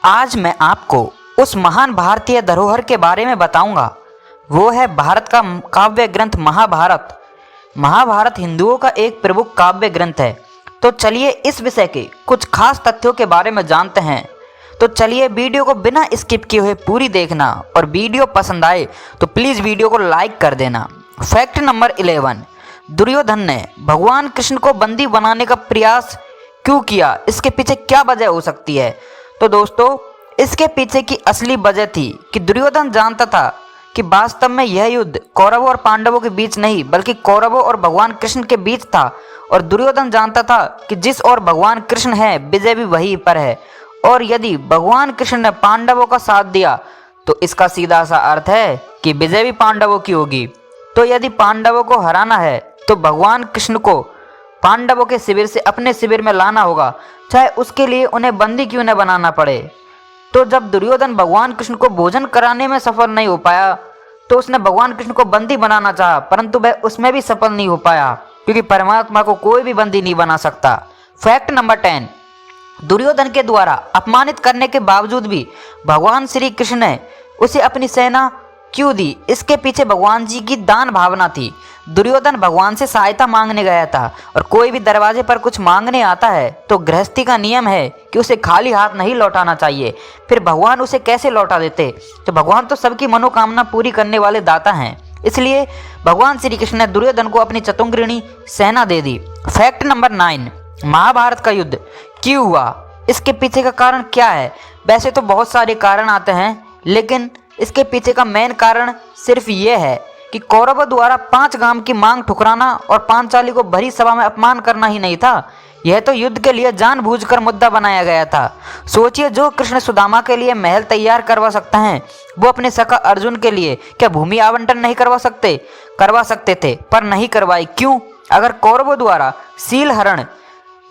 आज मैं आपको उस महान भारतीय धरोहर के बारे में बताऊंगा। वो है भारत का काव्य ग्रंथ महाभारत। महाभारत हिंदुओं का एक प्रमुख काव्य ग्रंथ है। तो चलिए इस विषय के कुछ खास तथ्यों के बारे में जानते हैं। तो चलिए वीडियो को बिना स्किप किए हुए पूरी देखना, और वीडियो पसंद आए तो प्लीज़ वीडियो को लाइक कर देना। फैक्ट नंबर 11, दुर्योधन ने भगवान कृष्ण को बंदी बनाने का प्रयास क्यों किया? इसके पीछे क्या वजह हो सकती है? तो दोस्तों, इसके पीछे की असली वजह थी कि दुर्योधन जानता था कि वास्तव में यह युद्ध कौरवों और पांडवों के बीच नहीं बल्कि कौरवों और भगवान कृष्ण के बीच था। और दुर्योधन जानता था कि जिस ओर भगवान कृष्ण है विजय भी वहीं पर है। और यदि भगवान कृष्ण ने पांडवों का साथ दिया तो इसका सीधा सा अर्थ है कि विजय भी पांडवों की होगी। तो यदि पांडवों को हराना है तो भगवान कृष्ण को पांडवों के शिविर से अपने शिविर में लाना होगा, चाहे उसके लिए उन्हें बंदी क्यों न बनाना पड़े। तो जब दुर्योधन भगवान कृष्ण को भोजन कराने में सफल नहीं हो पाया तो उसने भगवान कृष्ण को बंदी बनाना चाहा, परंतु वह उसमें भी सफल नहीं हो पाया, क्योंकि परमात्मा को कोई भी बंदी नहीं बना सकता। फैक्ट नंबर 10, दुर्योधन के द्वारा अपमानित करने के बावजूद भी भगवान श्री कृष्ण ने उसे अपनी सेना क्यों दी? इसके पीछे भगवान जी की दान भावना थी। दुर्योधन भगवान से सहायता मांगने गया था, और कोई भी दरवाजे पर कुछ मांगने आता है तो गृहस्थी का नियम है कि उसे खाली हाथ नहीं लौटाना चाहिए। फिर भगवान उसे कैसे लौटा देते? तो भगवान तो सबकी मनोकामना पूरी करने वाले दाता हैं। इसलिए भगवान श्री कृष्ण ने दुर्योधन को अपनी चतुर्ंगिणी सेना दे दी। फैक्ट नंबर 9, महाभारत का युद्ध क्यों हुआ? इसके पीछे का कारण क्या है? वैसे तो बहुत सारे कारण आते हैं, लेकिन इसके पीछे का मेन कारण सिर्फ ये है कि कौरवों द्वारा 5 गांव की मांग ठुकराना और पांचाली को भरी सभा में अपमान करना ही नहीं था, यह तो युद्ध के लिए जानबूझकर मुद्दा बनाया गया था। सोचिए, जो कृष्ण सुदामा के लिए महल तैयार करवा सकते हैं, वो अपने सखा अर्जुन के लिए क्या भूमि आवंटन नहीं करवा सकते थे, पर नहीं करवाई। क्यों? अगर कौरवों द्वारा शील हरण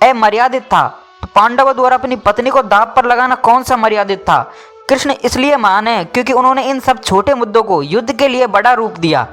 अमर्यादित था तो पांडवों द्वारा अपनी पत्नी को दांव पर लगाना कौन सा मर्यादित था? कृष्ण इसलिए महान है क्योंकि उन्होंने इन सब छोटे मुद्दों को युद्ध के लिए बड़ा रूप दिया।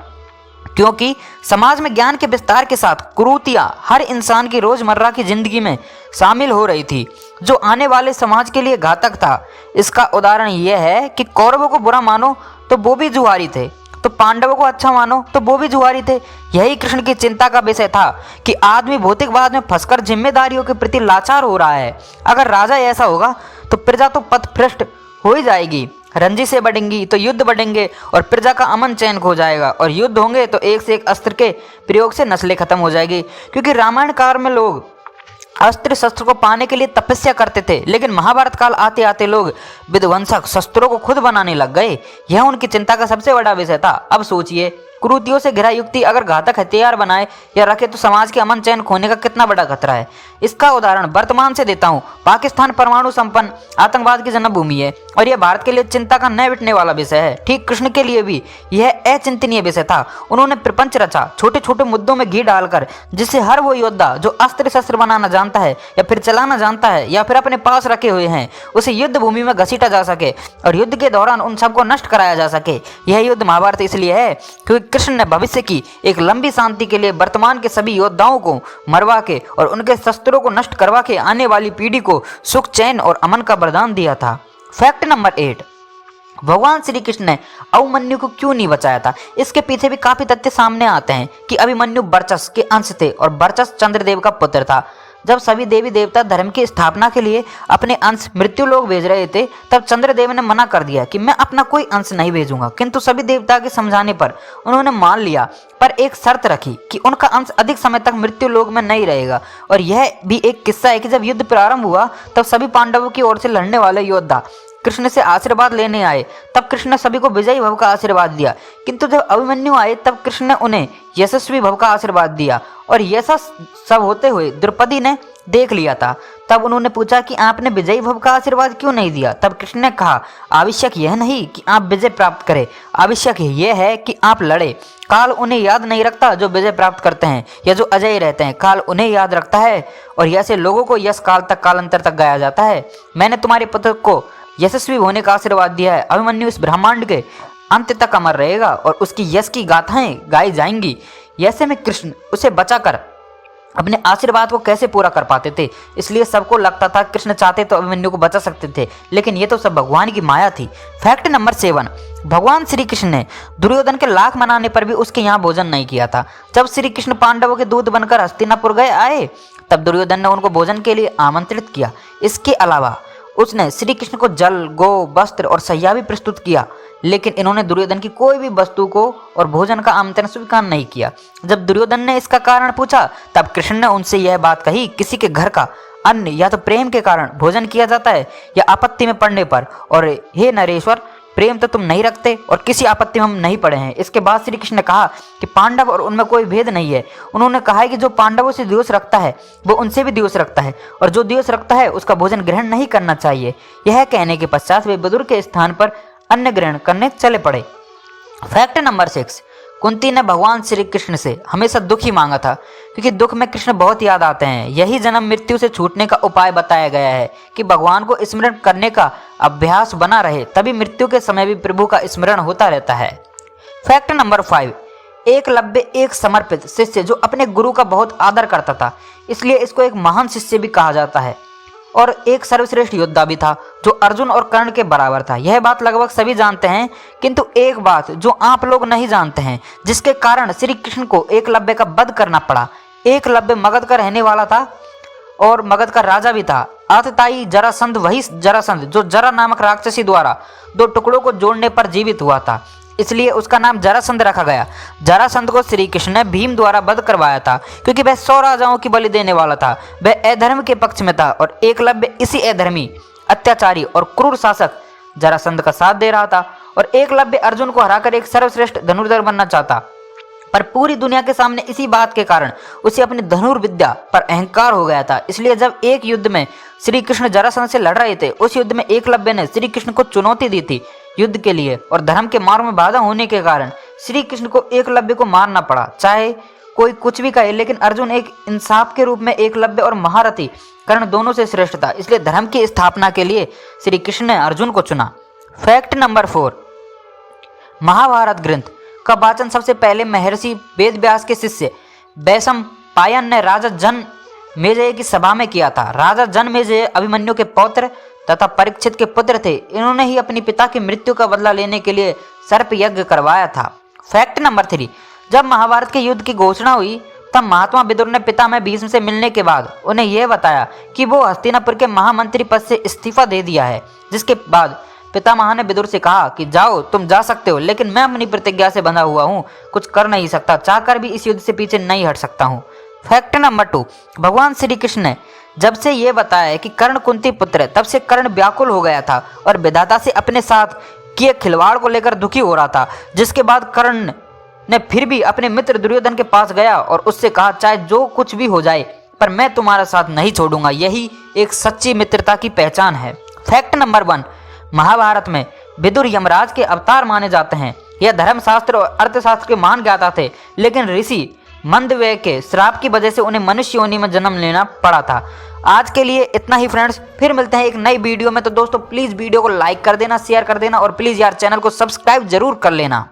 क्योंकि समाज में ज्ञान के विस्तार के साथ कुरीतियां हर इंसान की रोजमर्रा की जिंदगी में शामिल हो रही थी, जो आने वाले समाज के लिए घातक था। इसका उदाहरण यह है कि कौरवों को बुरा मानो तो वो भी जुहारी थे, तो पांडवों को अच्छा मानो तो वो भी जुहारी थे। यही कृष्ण की चिंता का विषय था कि आदमी भौतिकवाद में फंसकर जिम्मेदारियों के प्रति लाचार हो रहा है। अगर राजा ऐसा होगा तो प्रजा तो पथभ्रष्ट हो ही जाएगी, रंजिशें बढ़ेंगी तो युद्ध बढ़ेंगे, और प्रजा का अमन चैन खो जाएगा, और युद्ध होंगे तो एक से एक अस्त्र के प्रयोग से नस्लें खत्म हो जाएगी। क्योंकि रामायण काल में लोग अस्त्र शस्त्र को पाने के लिए तपस्या करते थे, लेकिन महाभारत काल आते आते लोग विध्वंसक शस्त्रों को खुद बनाने लग गए। यह उनकी चिंता का सबसे बड़ा विषय था। अब सोचिए, कुरीतियों से घिरा युक्ति अगर घातक हथियार बनाए या रखे तो समाज के अमन चैन खोने का कितना बड़ा खतरा है। इसका उदाहरण वर्तमान से देता हूँ। पाकिस्तान परमाणु संपन्न आतंकवाद की जन्मभूमि है, और यह भारत के लिए चिंता का न मिटने वाला विषय है। ठीक कृष्ण के लिए भी यह अचिंतनीय विषय था। उन्होंने प्रपंच रचा, छोटे छोटे मुद्दों में घी डालकर, जिससे हर वो योद्धा जो अस्त्र शस्त्र बनाना जानता है या फिर चलाना जानता है या फिर अपने पास रखे हुए हैं, उसे युद्ध भूमि में घसीटा जा सके और युद्ध के दौरान उन सबको नष्ट कराया जा सके। यह युद्ध महाभारत इसलिए है क्योंकि कृष्ण ने भविष्य की एक लंबी शांति के लिए वर्तमान के सभी योद्धाओं को मरवा के और उनके शस्त्रों को नष्ट करवा के आने वाली पीढ़ी को सुख, चैन और अमन का वरदान दिया था। फैक्ट नंबर 8, भगवान श्री कृष्ण ने अभिमन्यु को क्यों नहीं बचाया था? इसके पीछे भी काफी तथ्य सामने आते हैं कि अभिमन्यु वर्चस के अंश थे, और वर्चस चंद्रदेव का पुत्र था। जब सभी देवी देवता धर्म की स्थापना के लिए अपने अंश मृत्युलोक भेज रहे थे, तब चंद्रदेव ने मना कर दिया कि मैं अपना कोई अंश नहीं भेजूंगा, किंतु सभी देवता के समझाने पर उन्होंने मान लिया, पर एक शर्त रखी कि उनका अंश अधिक समय तक मृत्युलोक में नहीं रहेगा। और यह भी एक किस्सा है कि जब युद्ध प्रारंभ हुआ तब सभी पांडवों की ओर से लड़ने वाले योद्धा कृष्ण से आशीर्वाद लेने आए, तब कृष्ण ने सभी को विजयी भव का आशीर्वाद दिया। किंतु जब अभिमन्यु आए तब कृष्ण ने उन्हें यशस्वी भव का आशीर्वाद दिया, और ऐसा सब होते हुए द्रौपदी ने देख लिया था। तब उन्होंने पूछा कि आपने विजयी भव का आशीर्वाद क्यों नहीं दिया? तब कृष्ण ने कहा, आवश्यक यह नहीं कि आप विजय प्राप्त करें, आवश्यक यह है कि आप लड़े। काल उन्हें याद नहीं रखता जो विजय प्राप्त करते हैं या जो अजय रहते हैं, काल उन्हें याद रखता है, और ऐसे लोगों को यश काल तक कालांतर तक गाया जाता है। मैंने तुम्हारे पुत्र को यशस्वी होने का आशीर्वाद दिया है। अभिमन्यु इस ब्रह्मांड के अंत तक अमर रहेगा और उसकी यश की गाथाएं गाई जाएंगी। ऐसे में कृष्ण उसे बचाकर अपने आशीर्वाद को कैसे पूरा कर पाते थे। इसलिए सबको लगता था कृष्ण चाहते तो अभिमन्यु को बचा सकते थे, लेकिन ये तो सब भगवान की माया थी। फैक्ट नंबर 7, भगवान श्री कृष्ण ने दुर्योधन के लाख मनाने पर भी उसके यहाँ भोजन नहीं किया था। जब श्री कृष्ण पांडवों के दूत बनकर हस्तिनापुर गए आए, तब दुर्योधन ने उनको भोजन के लिए आमंत्रित किया। इसके अलावा उसने श्री कृष्ण को जल, गो, वस्त्र और सैया भी प्रस्तुत किया, लेकिन इन्होंने दुर्योधन की कोई भी वस्तु को और भोजन का आमंत्रण स्वीकार नहीं किया। जब दुर्योधन ने इसका कारण पूछा, तब कृष्ण ने उनसे यह बात कही, किसी के घर का अन्न या तो प्रेम के कारण भोजन किया जाता है या आपत्ति में पड़ने पर, और हे नरेश्वर, प्रेम तो तुम नहीं रखते और किसी आपत्ति में हम नहीं पड़े हैं। इसके बाद श्री कृष्ण ने कहा कि पांडव और उनमें कोई भेद नहीं है। उन्होंने कहा है कि जो पांडवों से द्वेष रखता है वो उनसे भी द्वेष रखता है, और जो द्वेष रखता है उसका भोजन ग्रहण नहीं करना चाहिए। यह कहने के पश्चात वे बुजुर्ग के स्थान पर अन्न ग्रहण करने चले पड़े। फैक्ट नंबर 6, कुंती ने भगवान श्री कृष्ण से हमेशा दुख ही मांगा था, क्योंकि दुख में कृष्ण बहुत याद आते हैं। यही जन्म मृत्यु से छूटने का उपाय बताया गया है कि भगवान को स्मरण करने का अभ्यास बना रहे, तभी मृत्यु के समय भी प्रभु का स्मरण होता रहता है। फैक्ट नंबर 5, एकलव्य एक समर्पित शिष्य जो अपने गुरु का बहुत आदर करता था, इसलिए इसको एक महान शिष्य भी कहा जाता है, और एक सर्वश्रेष्ठ योद्धा भी था जो अर्जुन और कर्ण के बराबर था। यह बात लगभग सभी जानते हैं, किंतु एक बात जो आप लोग नहीं जानते हैं, जिसके कारण श्री कृष्ण को एकलव्य का वध करना पड़ा। एकलव्य मगध का रहने वाला था और मगध का राजा भी था। आतताई जरासंध वही जरासंध जो जरा नामक राक्षसी द्वारा 2 टुकड़ों को जोड़ने पर जीवित हुआ था, इसलिए उसका नाम जरासंध रखा गया। जरासंध को श्री कृष्ण ने भीम द्वारा वध करवाया था, क्योंकि वह 100 राजाओं की बलि देने वाला था। वह अधर्म के पक्ष में था और एकलव्य इसी अधर्मी, अत्याचारी और क्रूर शासक जरासंध का साथ दे रहा था। और एकलव्य अर्जुन को हराकर एक सर्वश्रेष्ठ धनुर्धर बनना चाहता, पर पूरी दुनिया के सामने इसी बात के कारण उसे अपनी धनुर्विद्या पर अहंकार हो गया था। इसलिए जब एक युद्ध में श्री कृष्ण जरासंध से लड़ रहे थे, उस युद्ध में एकलव्य ने श्री कृष्ण को चुनौती दी थी युद्ध के लिए, और धर्म के मार्ग में बाधा होने के कारण श्री कृष्ण को एकलव्य को मारना पड़ा। चाहे कोई कुछ भी कहे, लेकिन अर्जुन एक इंसाफ के रूप में एकलव्य और महारथी कर्ण दोनों से श्रेष्ठ था, इसलिए धर्म की स्थापना के लिए श्री कृष्ण ने अर्जुन को चुना। फैक्ट नंबर 4, महाभारत ग्रंथ का वाचन सबसे पहले महर्षि वेदव्यास के शिष्य वैशम पायन ने राजा जनमेजय की सभा में किया था। राजा जनमेजय अभिमन्यु के पौत्र तथा परीक्षित के पुत्र थे। इन्होंने ही अपनी पिता की मृत्यु का बदला लेने के लिए सर्प यज्ञ करवाया था। फैक्ट नंबर 3, जब महाभारत के युद्ध की घोषणा हुई, तब महात्मा विदुर ने पितामह भीष्म से मिलने के बाद उन्हें यह बताया कि वो हस्तिनापुर के महामंत्री पद से इस्तीफा दे दिया है। जिसके बाद पितामह ने विदुर से कहा कि जाओ, तुम जा सकते हो, लेकिन मैं अपनी प्रतिज्ञा से बंधा हुआ हूँ, कुछ कर नहीं सकता, चाहकर भी इस युद्ध से पीछे नहीं हट सकता हूँ। फैक्ट नंबर 2, भगवान श्री कृष्ण ने जब से ये बताया कि कर्ण कुंती पुत्र है, तब से कर्ण व्याकुल हो गया था और विधाता से अपने साथ किए खिलवाड़ को लेकर दुखी हो रहा था। जिसके बाद कर्ण ने फिर भी अपने मित्र दुर्योधन के पास गया और उससे कहा, चाहे जो कुछ भी हो जाए, पर मैं तुम्हारा साथ नहीं छोड़ूंगा। यही एक सच्ची मित्रता की पहचान है। फैक्ट नंबर 1, महाभारत में विदुर यमराज के अवतार माने जाते हैं। यह धर्मशास्त्र और अर्थशास्त्र के महान ज्ञाता थे, लेकिन ऋषि मंदव्य के श्राप की वजह से उन्हें मनुष्य योनि में जन्म लेना पड़ा था। आज के लिए इतना ही फ्रेंड्स, फिर मिलते हैं एक नई वीडियो में। तो दोस्तों प्लीज़ वीडियो को लाइक कर देना, शेयर कर देना, और प्लीज़ यार चैनल को सब्सक्राइब जरूर कर लेना।